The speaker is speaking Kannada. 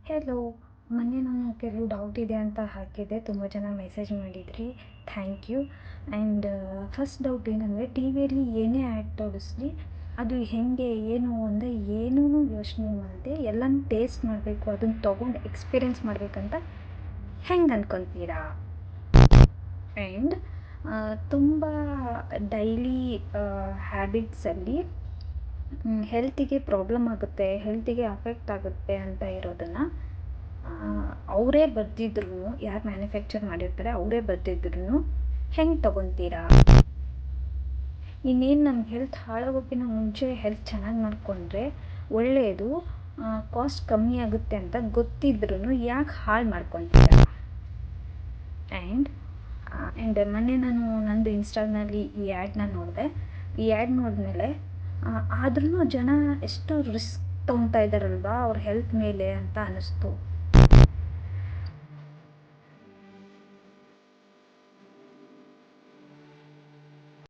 ಹೆಲೋ. ಮೊನ್ನೆ ನಾನು ಕೆಲವು ಡೌಟ್ ಇದೆ ಅಂತ ಹಾಕಿದ್ದೆ. ತುಂಬ ಜನ ಮೆಸೇಜ್ ಮಾಡಿದ್ರಿ. Thank you. And first doubt ಏನಂದರೆ, ಟಿ ವಿಯಲ್ಲಿ ಏನೇ ಆ್ಯಡ್ ತೋರಿಸ್ಲಿ ಅದು ಹೇಗೆ ಏನು ಅಂದರೆ ಏನೂ ಯೋಚನೆ ಮಾಡದೆ ಎಲ್ಲನೂ ಟೇಸ್ಟ್ ಮಾಡಬೇಕು, ಅದನ್ನು ತೊಗೊಂಡು ಎಕ್ಸ್ಪೀರಿಯೆನ್ಸ್ ಮಾಡಬೇಕಂತ ಹೆಂಗೆ ಅನ್ಕೊತೀರಾ? ಆ್ಯಂಡ್ ತುಂಬ ಡೈಲಿ ಹ್ಯಾಬಿಟ್ಸಲ್ಲಿ ಹೆಲ್ತಿಗೆ ಪ್ರಾಬ್ಲಮ್ ಆಗುತ್ತೆ, ಹೆಲ್ತಿಗೆ ಅಫೆಕ್ಟ್ ಆಗುತ್ತೆ ಅಂತ ಇರೋದನ್ನು ಅವರೇ ಬರೆದಿದ್ರು, ಯಾರು ಮ್ಯಾನುಫ್ಯಾಕ್ಚರ್ ಮಾಡಿರ್ತಾರೆ ಅವರೇ ಬರೆದಿದ್ರು ಹೆಂಗೆ ತೊಗೊತೀರಾ? ಇನ್ನೇನು ನಮ್ಮ ಹೆಲ್ತ್ ಹಾಳಾಗೋಕ್ಕಿಂತ ಮುಂಚೆ ಹೆಲ್ತ್ ಚೆನ್ನಾಗಿ ಮಾಡಿಕೊಂಡ್ರೆ ಒಳ್ಳೆಯದು, ಕಾಸ್ಟ್ ಕಮ್ಮಿ ಆಗುತ್ತೆ ಅಂತ ಗೊತ್ತಿದ್ರೂ ಯಾಕೆ ಹಾಳು ಮಾಡ್ಕೊತೀರಾ? ಆ್ಯಂಡ್ ಮೊನ್ನೆ ನಾನು ನಂದು ಇನ್ಸ್ಟಾಗ್ರಾಮಲ್ಲಿ ಈ ಆ್ಯಡ್ನ ನೋಡಿದೆ. ಈ ಆ್ಯಡ್ ನೋಡಿದ್ಮೇಲೆ ಆದ್ರೂ ಜನ ಎಷ್ಟು ರಿಸ್ಕ್ ತೊಗೊತಾ ಇದ್ದಾರಲ್ವಾ ಅವ್ರ ಹೆಲ್ತ್ ಮೇಲೆ ಅಂತ ಅನ್ನಿಸ್ತು.